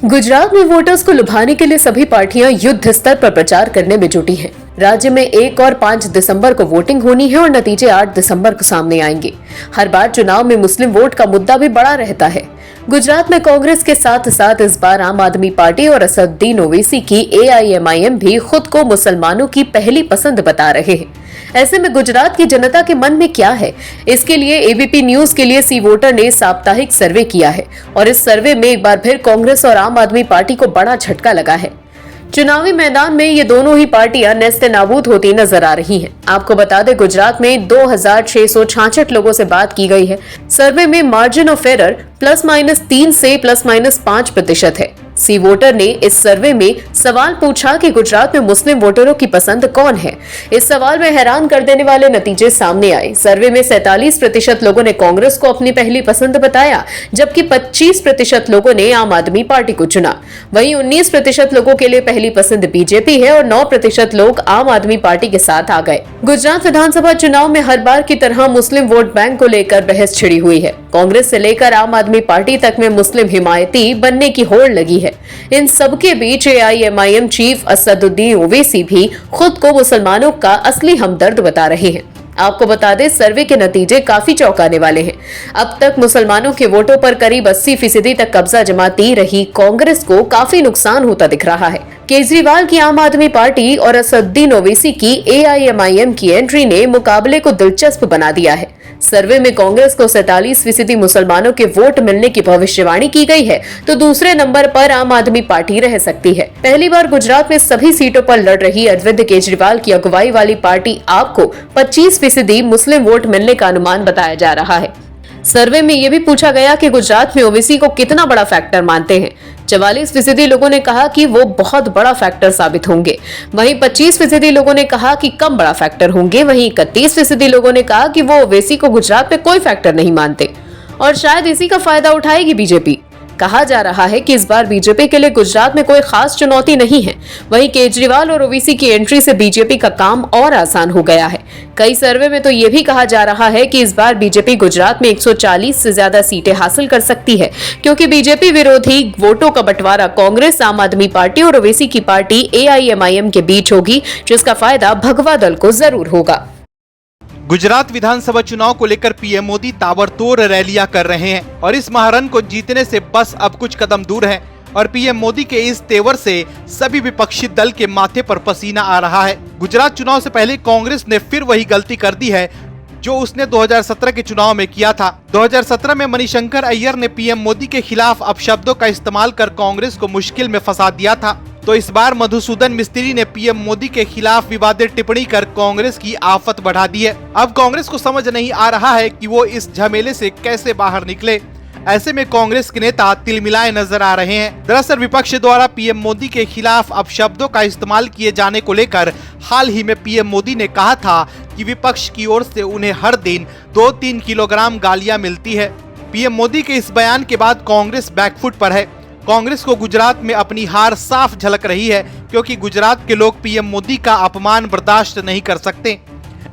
गुजरात में वोटर्स को लुभाने के लिए सभी पार्टियां युद्ध स्तर पर प्रचार करने में जुटी हैं। राज्य में 1 और 5 दिसंबर को वोटिंग होनी है और नतीजे 8 दिसंबर को सामने आएंगे। हर बार चुनाव में मुस्लिम वोट का मुद्दा भी बड़ा रहता है। गुजरात में कांग्रेस के साथ साथ इस बार आम आदमी पार्टी और असदुद्दीन ओवैसी की AIMIM भी खुद को मुसलमानों की पहली पसंद बता रहे हैं। ऐसे में गुजरात की जनता के मन में क्या है, इसके लिए ABP न्यूज के लिए सी वोटर ने साप्ताहिक सर्वे किया है और इस सर्वे में एक बार फिर कांग्रेस और आम आदमी पार्टी को बड़ा झटका लगा है। चुनावी मैदान में ये दोनों ही पार्टियां नेस्ते नाबूद होती नजर आ रही हैं। आपको बता दें, गुजरात में 2666 लोगों से बात की गई है। सर्वे में मार्जिन ऑफ एरर ±3 से ±5% है। सी वोटर ने इस सर्वे में सवाल पूछा कि गुजरात में मुस्लिम वोटरों की पसंद कौन है। इस सवाल में हैरान कर देने वाले नतीजे सामने आए। सर्वे में 47% लोगों ने कांग्रेस को अपनी पहली पसंद बताया, जबकि 25% लोगों ने आम आदमी पार्टी को चुना। वहीं 19% लोगों के लिए पहली पसंद बीजेपी है और 9% लोग आम आदमी पार्टी के साथ आ गए। गुजरात विधानसभा चुनाव में हर बार की तरह मुस्लिम वोट बैंक को लेकर बहस छिड़ी हुई है। कांग्रेस से लेकर आम आदमी पार्टी तक में मुस्लिम हिमायती बनने की होड़ लगी है। इन सबके बीच AIMIM चीफ असदुद्दीन ओवैसी भी खुद को मुसलमानों का असली हमदर्द बता रहे हैं। आपको बता दें, सर्वे के नतीजे काफी चौंकाने वाले हैं। अब तक मुसलमानों के वोटों पर करीब 80% तक कब्जा जमाती रही कांग्रेस को काफी नुकसान होता दिख रहा है। केजरीवाल की आम आदमी पार्टी और असदुद्दीन ओवैसी की AIMIM की एंट्री ने मुकाबले को दिलचस्प बना दिया है। सर्वे में कांग्रेस को 47% मुसलमानों के वोट मिलने की भविष्यवाणी की गई है, तो दूसरे नंबर पर आम आदमी पार्टी रह सकती है। पहली बार गुजरात में सभी सीटों पर लड़ रही अरविंद केजरीवाल की अगुवाई वाली पार्टी आप को 25% मुस्लिम वोट मिलने का अनुमान बताया जा रहा है। सर्वे में यह भी पूछा गया कि गुजरात में ओवैसी को कितना बड़ा फैक्टर मानते हैं। 44% लोगों ने कहा कि वो बहुत बड़ा फैक्टर साबित होंगे। वहीं 25% लोगों ने कहा कि कम बड़ा फैक्टर होंगे। वहीं 31% लोगों ने कहा कि वो ओवैसी को गुजरात में कोई फैक्टर नहीं मानते और शायद इसी का फायदा उठाएगी बीजेपी। कहा जा रहा है कि इस बार बीजेपी के लिए गुजरात में कोई खास चुनौती नहीं है। वहीं केजरीवाल और ओवैसी की एंट्री से बीजेपी का काम और आसान हो गया है। कई सर्वे में तो ये भी कहा जा रहा है कि इस बार बीजेपी गुजरात में 140 से ज्यादा सीटें हासिल कर सकती है, क्योंकि बीजेपी विरोधी वोटों का बंटवारा कांग्रेस, आम आदमी पार्टी और ओवैसी की पार्टी AIMIM के बीच होगी, जिसका फायदा भगवा दल को जरूर होगा। गुजरात विधानसभा चुनाव को लेकर पीएम मोदी ताबड़तोड़ रैलियां कर रहे हैं और इस महारन को जीतने से बस अब कुछ कदम दूर है और पीएम मोदी के इस तेवर से सभी विपक्षी दल के माथे पर पसीना आ रहा है। गुजरात चुनाव से पहले कांग्रेस ने फिर वही गलती कर दी है जो उसने 2017 के चुनाव में किया था। 2017 में मणिशंकर अय्यर ने पीएम मोदी के खिलाफ अपशब्दों का इस्तेमाल कर कांग्रेस को मुश्किल में फंसा दिया था। तो इस बार मधुसूदन मिस्त्री ने पीएम मोदी के खिलाफ विवादित टिप्पणी कर कांग्रेस की आफत बढ़ा दी है। अब कांग्रेस को समझ नहीं आ रहा है कि वो इस झमेले से कैसे बाहर निकले। ऐसे में कांग्रेस के नेता तिलमिलाए नजर आ रहे हैं। दरअसल विपक्ष द्वारा पीएम मोदी के खिलाफ अपशब्दों का इस्तेमाल किए जाने को लेकर हाल ही में पीएम मोदी ने कहा था कि विपक्ष की ओर से उन्हें हर दिन 2-3 किलोग्राम गालियां मिलती है। पीएम मोदी के इस बयान के बाद कांग्रेस बैकफुट पर है। कांग्रेस को गुजरात में अपनी हार साफ झलक रही है, क्योंकि गुजरात के लोग पीएम मोदी का अपमान बर्दाश्त नहीं कर सकते।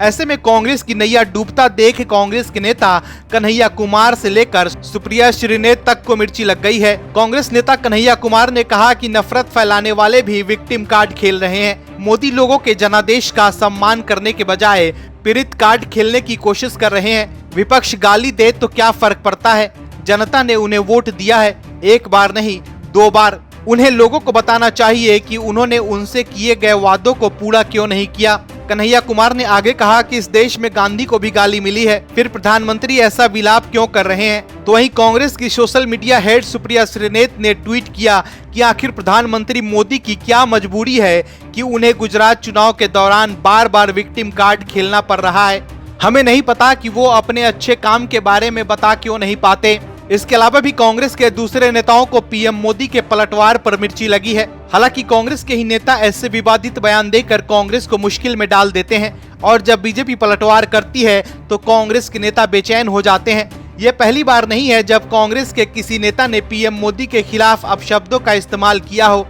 ऐसे में कांग्रेस की नैया डूबता देख कांग्रेस के नेता कन्हैया कुमार से लेकर सुप्रिया श्रीनेत तक को मिर्ची लग गई है। कांग्रेस नेता कन्हैया कुमार ने कहा कि नफरत फैलाने वाले भी विक्टिम कार्ड खेल रहे हैं। मोदी लोगों के जनादेश का सम्मान करने के बजाय पीड़ित कार्ड खेलने की कोशिश कर रहे हैं। विपक्ष गाली दे तो क्या फर्क पड़ता है, जनता ने उन्हें वोट दिया है, 1 बार नहीं 2 बार। उन्हें लोगों को बताना चाहिए कि उन्होंने उनसे किए गए वादों को पूरा क्यों नहीं किया। कन्हैया कुमार ने आगे कहा कि इस देश में गांधी को भी गाली मिली है, फिर प्रधानमंत्री ऐसा विलाप क्यों कर रहे हैं। तो वहीं कांग्रेस की social media head Supriya Shrinate ने ट्वीट किया कि आखिर प्रधानमंत्री मोदी की क्या मजबूरी है कि उन्हें गुजरात चुनाव के दौरान बार बार विक्टिम कार्ड खेलना पड़ रहा है। हमें नहीं पता कि वो अपने अच्छे काम के बारे में बता क्यों नहीं पाते। इसके अलावा भी कांग्रेस के दूसरे नेताओं को पीएम मोदी के पलटवार पर मिर्ची लगी है। हालांकि कांग्रेस के ही नेता ऐसे विवादित बयान देकर कांग्रेस को मुश्किल में डाल देते हैं और जब बीजेपी पलटवार करती है तो कांग्रेस के नेता बेचैन हो जाते हैं। ये पहली बार नहीं है जब कांग्रेस के किसी नेता ने पीएम मोदी के खिलाफ अपशब्दों का इस्तेमाल किया हो।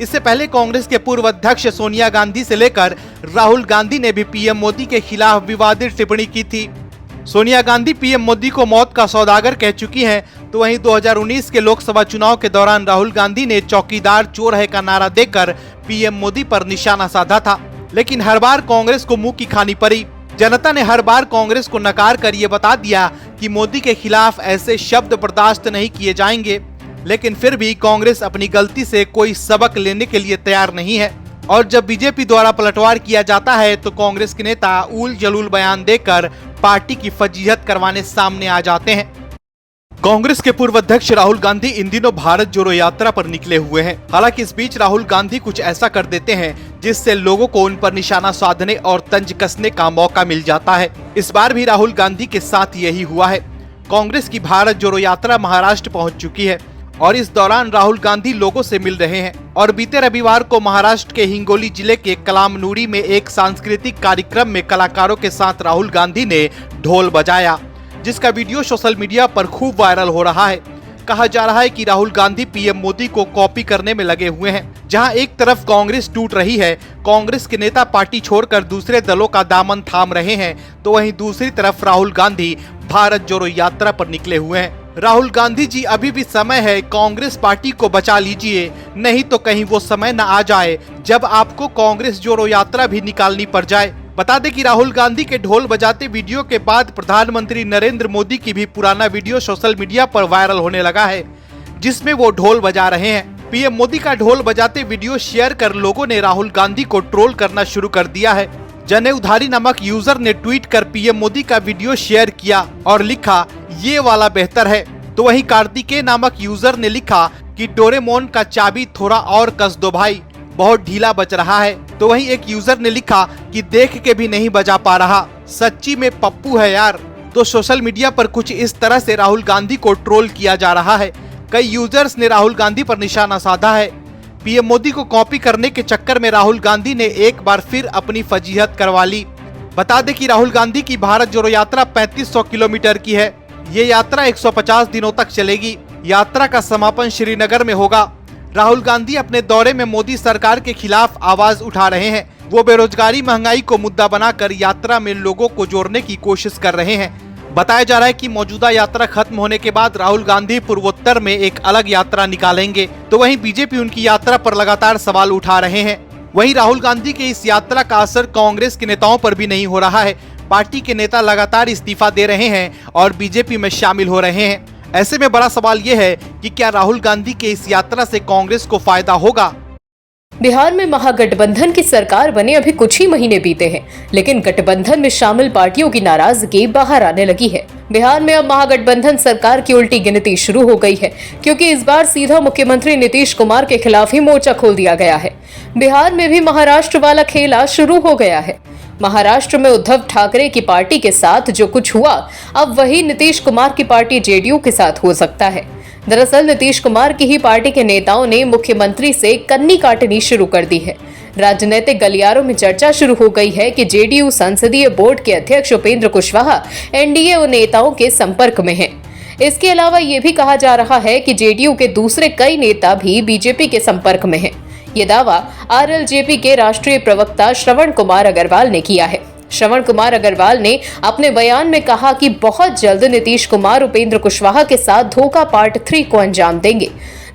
इससे पहले कांग्रेस के पूर्व अध्यक्ष सोनिया गांधी से लेकर राहुल गांधी ने भी पीएम मोदी के खिलाफ विवादित टिप्पणी की थी। सोनिया गांधी पीएम मोदी को मौत का सौदागर कह चुकी हैं, तो वहीं 2019 के लोकसभा चुनाव के दौरान राहुल गांधी ने चौकीदार चोर है का नारा देकर पीएम मोदी पर निशाना साधा था। लेकिन हर बार कांग्रेस को मुंह की खानी पड़ी। जनता ने हर बार कांग्रेस को नकार कर ये बता दिया कि मोदी के खिलाफ ऐसे शब्द बर्दाश्त नहीं किए जाएंगे, लेकिन फिर भी कांग्रेस अपनी गलती से कोई सबक लेने के लिए तैयार नहीं है। और जब बीजेपी द्वारा पलटवार किया जाता है तो कांग्रेस के नेता उल जलूल बयान देकर पार्टी की फजीहत करवाने सामने आ जाते हैं। कांग्रेस के पूर्व अध्यक्ष राहुल गांधी इन दिनों भारत जोड़ो यात्रा पर निकले हुए हैं। हालांकि इस बीच राहुल गांधी कुछ ऐसा कर देते हैं जिससे लोगों को उन पर निशाना साधने और तंज कसने का मौका मिल जाता है। इस बार भी राहुल गांधी के साथ यही हुआ है। कांग्रेस की भारत जोड़ो यात्रा महाराष्ट्र पहुंच चुकी है और इस दौरान राहुल गांधी लोगों से मिल रहे हैं। और बीते रविवार को महाराष्ट्र के हिंगोली जिले के कलामनुरी में एक सांस्कृतिक कार्यक्रम में कलाकारों के साथ राहुल गांधी ने ढोल बजाया, जिसका वीडियो सोशल मीडिया पर खूब वायरल हो रहा है। कहा जा रहा है कि राहुल गांधी पीएम मोदी को कॉपी करने में लगे हुए हैं। जहां एक तरफ कांग्रेस टूट रही है, कांग्रेस के नेता पार्टी छोड़कर दूसरे दलों का दामन थाम रहे हैं, तो वहीं दूसरी तरफ राहुल गांधी भारत जोड़ो यात्रा पर निकले हुए हैं। राहुल गांधी जी, अभी भी समय है, कांग्रेस पार्टी को बचा लीजिए, नहीं तो कहीं वो समय न आ जाए जब आपको कांग्रेस जोड़ो यात्रा भी निकालनी पड़ जाए। बता दें कि राहुल गांधी के ढोल बजाते वीडियो के बाद प्रधानमंत्री नरेंद्र मोदी की भी पुराना वीडियो सोशल मीडिया पर वायरल होने लगा है, जिसमें वो ढोल बजा रहे हैं। पीएम मोदी का ढोल बजाते वीडियो शेयर कर लोगों ने राहुल गांधी को ट्रोल करना शुरू कर दिया है। जनेउधारी नामक यूजर ने ट्वीट कर पीएम मोदी का वीडियो शेयर किया और लिखा, ये वाला बेहतर है। तो वहीं कार्तिकेय नामक यूजर ने लिखा कि डोरेमोन का चाबी थोड़ा और कस दो भाई, बहुत ढीला बज रहा है। तो वहीं एक यूजर ने लिखा कि देख के भी नहीं बजा पा रहा, सच्ची में पप्पू है यार। तो सोशल मीडिया पर कुछ इस तरह से राहुल गांधी को ट्रोल किया जा रहा है। कई यूजर्स ने राहुल गांधी पर निशाना साधा है। पीएम मोदी को कॉपी करने के चक्कर में राहुल गांधी ने एक बार फिर अपनी फजीहत करवा ली। बता दें कि राहुल गांधी की भारत जोड़ो यात्रा 3500 किलोमीटर की है। ये यात्रा 150 दिनों तक चलेगी। यात्रा का समापन श्रीनगर में होगा। राहुल गांधी अपने दौरे में मोदी सरकार के खिलाफ आवाज उठा रहे हैं। वो बेरोजगारी, महंगाई को मुद्दा बनाकर यात्रा में लोगों को जोड़ने की कोशिश कर रहे हैं। बताया जा रहा है कि मौजूदा यात्रा खत्म होने के बाद राहुल गांधी पूर्वोत्तर में एक अलग यात्रा निकालेंगे। तो वहीं बीजेपी उनकी यात्रा पर लगातार सवाल उठा रहे हैं। वहीं राहुल गांधी के इस यात्रा का असर कांग्रेस के नेताओं पर भी नहीं हो रहा है। पार्टी के नेता लगातार इस्तीफा दे रहे हैं और बीजेपी में शामिल हो रहे हैं। ऐसे में बड़ा सवाल यह है कि क्या राहुल गांधी के इस यात्रा से कांग्रेस को फायदा होगा। बिहार में महागठबंधन की सरकार बने अभी कुछ ही महीने बीते हैं, लेकिन गठबंधन में शामिल पार्टियों की नाराजगी बाहर आने लगी है। बिहार में अब महागठबंधन सरकार की उल्टी गिनती शुरू हो गई है, क्योंकि इस बार सीधा मुख्यमंत्री नीतीश कुमार के खिलाफ ही मोर्चा खोल दिया गया है। बिहार में भी महाराष्ट्र वाला खेला शुरू हो गया है। महाराष्ट्र में उद्धव ठाकरे की पार्टी के साथ जो कुछ हुआ, अब वही नीतीश कुमार की पार्टी जेडीयू के साथ हो सकता है। दरअसल नीतीश कुमार की ही पार्टी के नेताओं ने मुख्यमंत्री से कन्नी काटनी शुरू कर दी है। राजनीतिक गलियारों में चर्चा शुरू हो गई है कि जेडीयू संसदीय बोर्ड के अध्यक्ष उपेंद्र कुशवाहा एनडीए नेताओं के संपर्क में हैं। इसके अलावा ये भी कहा जा रहा है कि जेडीयू के दूसरे कई नेता भी बीजेपी के संपर्क में हैं। ये दावा आरएलजेपी के राष्ट्रीय प्रवक्ता श्रवण कुमार अग्रवाल ने किया है। श्रवण कुमार अग्रवाल ने अपने बयान में कहा कि बहुत जल्द नीतीश कुमार उपेंद्र कुशवाहा के साथ धोखा पार्ट 3 को अंजाम देंगे।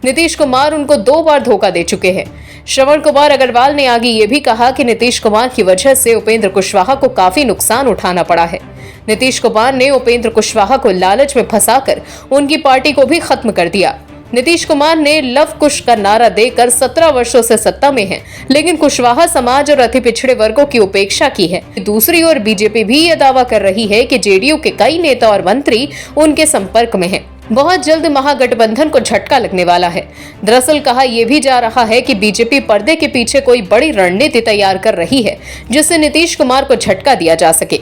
नीतीश कुमार उनको 2 बार धोखा दे चुके हैं। श्रवण कुमार अग्रवाल ने आगे ये भी कहा कि नीतीश कुमार की वजह से उपेंद्र कुशवाहा को काफी नुकसान उठाना पड़ा है। नीतीश कुमार ने उपेंद्र कुशवाहा को लालच में फंसाकर उनकी पार्टी को भी खत्म कर दिया। नीतीश कुमार ने लव कुश का नारा देकर 17 वर्षों से सत्ता में हैं, लेकिन कुशवाहा समाज और अति पिछड़े वर्गों की उपेक्षा की है। दूसरी ओर बीजेपी भी यह दावा कर रही है कि जेडीयू के कई नेता और मंत्री उनके संपर्क में हैं। बहुत जल्द महागठबंधन को झटका लगने वाला है। दरअसल कहा यह भी जा रहा है कि बीजेपी पर्दे के पीछे कोई बड़ी रणनीति तैयार कर रही है, जिससे नीतीश कुमार को झटका दिया जा सके।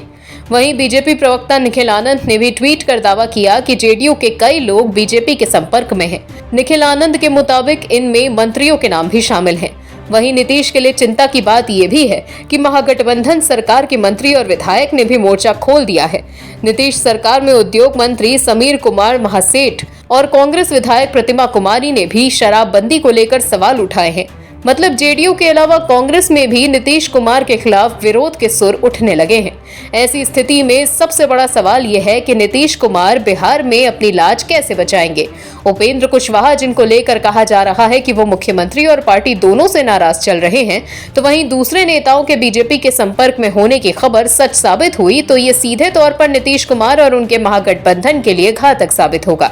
वहीं बीजेपी प्रवक्ता निखिल आनंद ने भी ट्वीट कर दावा किया कि जेडीयू के कई लोग बीजेपी के संपर्क में हैं। निखिल आनंद के मुताबिक इनमें मंत्रियों के नाम भी शामिल हैं। वहीं नीतीश के लिए चिंता की बात यह भी है कि महागठबंधन सरकार के मंत्री और विधायक ने भी मोर्चा खोल दिया है। नीतीश सरकार में उद्योग मंत्री समीर कुमार महासेठ और कांग्रेस विधायक प्रतिमा कुमारी ने भी शराबबंदी को लेकर सवाल उठाए हैं। मतलब जेडीयू के अलावा कांग्रेस में भी नीतीश कुमार के खिलाफ विरोध के सुर उठने लगे हैं। ऐसी स्थिति में सबसे बड़ा सवाल यह है कि नीतीश कुमार बिहार में अपनी लाज कैसे बचाएंगे। उपेंद्र कुशवाहा, जिनको लेकर कहा जा रहा है कि वो मुख्यमंत्री और पार्टी दोनों से नाराज चल रहे हैं, तो वहीं दूसरे नेताओं के बीजेपी के संपर्क में होने की खबर सच साबित हुई तो ये सीधे तौर पर नीतीश कुमार और उनके महागठबंधन के लिए घातक साबित होगा।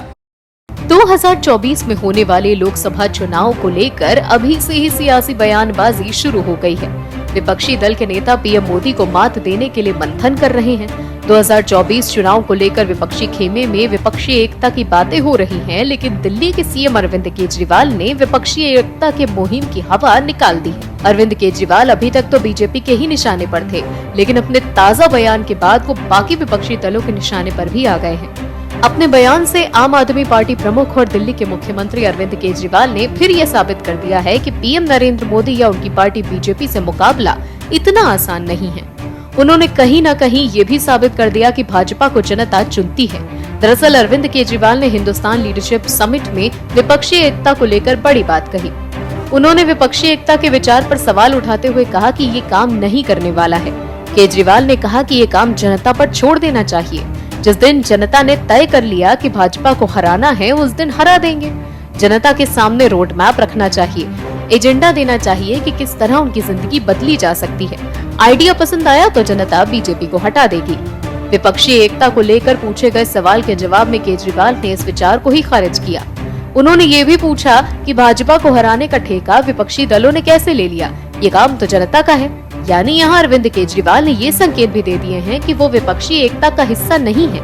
2024 में होने वाले लोकसभा चुनाव को लेकर अभी से ही सियासी बयानबाजी शुरू हो गई है। विपक्षी दल के नेता पीएम मोदी को मात देने के लिए मंथन कर रहे हैं। 2024 चुनाव को लेकर विपक्षी खेमे में विपक्षी एकता की बातें हो रही हैं, लेकिन दिल्ली के सीएम अरविंद केजरीवाल ने विपक्षी एकता के मुहिम की हवा निकाल दी है। अरविंद केजरीवाल अभी तक तो बीजेपी के ही निशाने पर थे, लेकिन अपने ताजा बयान के बाद वो बाकी विपक्षी दलों के निशाने पर भी आ गए हैं। अपने बयान से आम आदमी पार्टी प्रमुख और दिल्ली के मुख्यमंत्री अरविंद केजरीवाल ने फिर ये साबित कर दिया है कि पीएम नरेंद्र मोदी या उनकी पार्टी बीजेपी से मुकाबला इतना आसान नहीं है। उन्होंने कहीं न कहीं ये भी साबित कर दिया कि भाजपा को जनता चुनती है। दरअसल अरविंद केजरीवाल ने हिंदुस्तान लीडरशिप समिट में विपक्षी एकता को लेकर बड़ी बात कही। उन्होंने विपक्षी एकता के विचार पर सवाल उठाते हुए कहा कि ये काम नहीं करने वाला है। केजरीवाल ने कहा कि ये काम जनता पर छोड़ देना चाहिए। जिस दिन जनता ने तय कर लिया कि भाजपा को हराना है, उस दिन हरा देंगे। जनता के सामने रोड मैप रखना चाहिए, एजेंडा देना चाहिए कि किस तरह उनकी जिंदगी बदली जा सकती है। आइडिया पसंद आया तो जनता बीजेपी को हटा देगी। विपक्षी एकता को लेकर पूछे गए सवाल के जवाब में केजरीवाल ने इस विचार को ही खारिज किया। उन्होंने ये भी पूछा कि भाजपा को हराने का ठेका विपक्षी दलों ने कैसे ले लिया, ये काम तो जनता का है। यानी यहाँ अरविंद केजरीवाल ने ये संकेत भी दे दिए हैं कि वो विपक्षी एकता का हिस्सा नहीं है।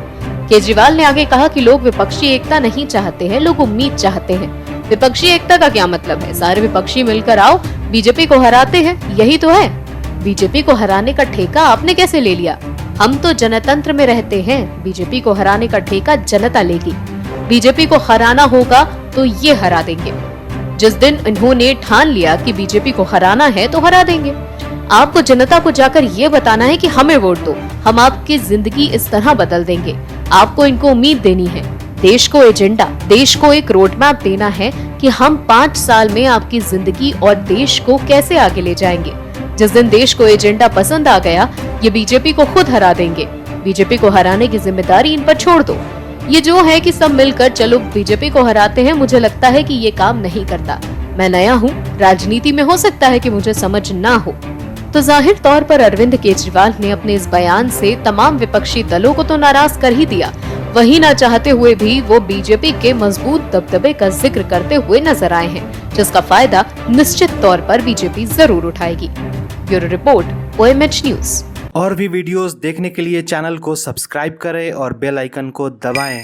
केजरीवाल ने आगे कहा कि लोग विपक्षी एकता नहीं चाहते हैं, लोग उम्मीद चाहते हैं। विपक्षी एकता का क्या मतलब है? सारे विपक्षी मिलकर आओ, बीजेपी को हराते हैं, यही तो है। बीजेपी को हराने का ठेका आपने कैसे ले लिया? हम तो जनतंत्र में रहते हैं, बीजेपी को हराने का ठेका जनता लेगी। बीजेपी को हराना होगा तो ये हरा देंगे। जिस दिन इन्होंने ठान लिया कि बीजेपी को हराना है तो हरा देंगे। आपको जनता को जाकर ये बताना है कि हमें वोट दो, हम आपकी जिंदगी इस तरह बदल देंगे। आपको इनको उम्मीद देनी है, देश को एजेंडा, देश को एक रोड मैप देना है कि हम 5 साल में आपकी जिंदगी और देश को कैसे आगे ले जाएंगे। जिस दिन देश को एजेंडा पसंद आ गया, ये बीजेपी को खुद हरा देंगे। बीजेपी को हराने की जिम्मेदारी इन पर छोड़ दो। ये जो है कि सब मिलकर चलो बीजेपी को हराते हैं, मुझे लगता है कि ये काम नहीं करता। मैं नया हूँ, राजनीति में हो सकता है कि मुझे समझ ना हो। तो जाहिर तौर पर अरविंद केजरीवाल ने अपने इस बयान से तमाम विपक्षी दलों को तो नाराज कर ही दिया, वही ना चाहते हुए भी वो बीजेपी के मजबूत दबदबे का जिक्र करते हुए नजर आए हैं, जिसका फायदा निश्चित तौर पर बीजेपी जरूर उठाएगी। Bureau report, OMH news. और भी वीडियोस देखने के लिए चैनल को सब्सक्राइब करें और बेल आइकन को दबाएं।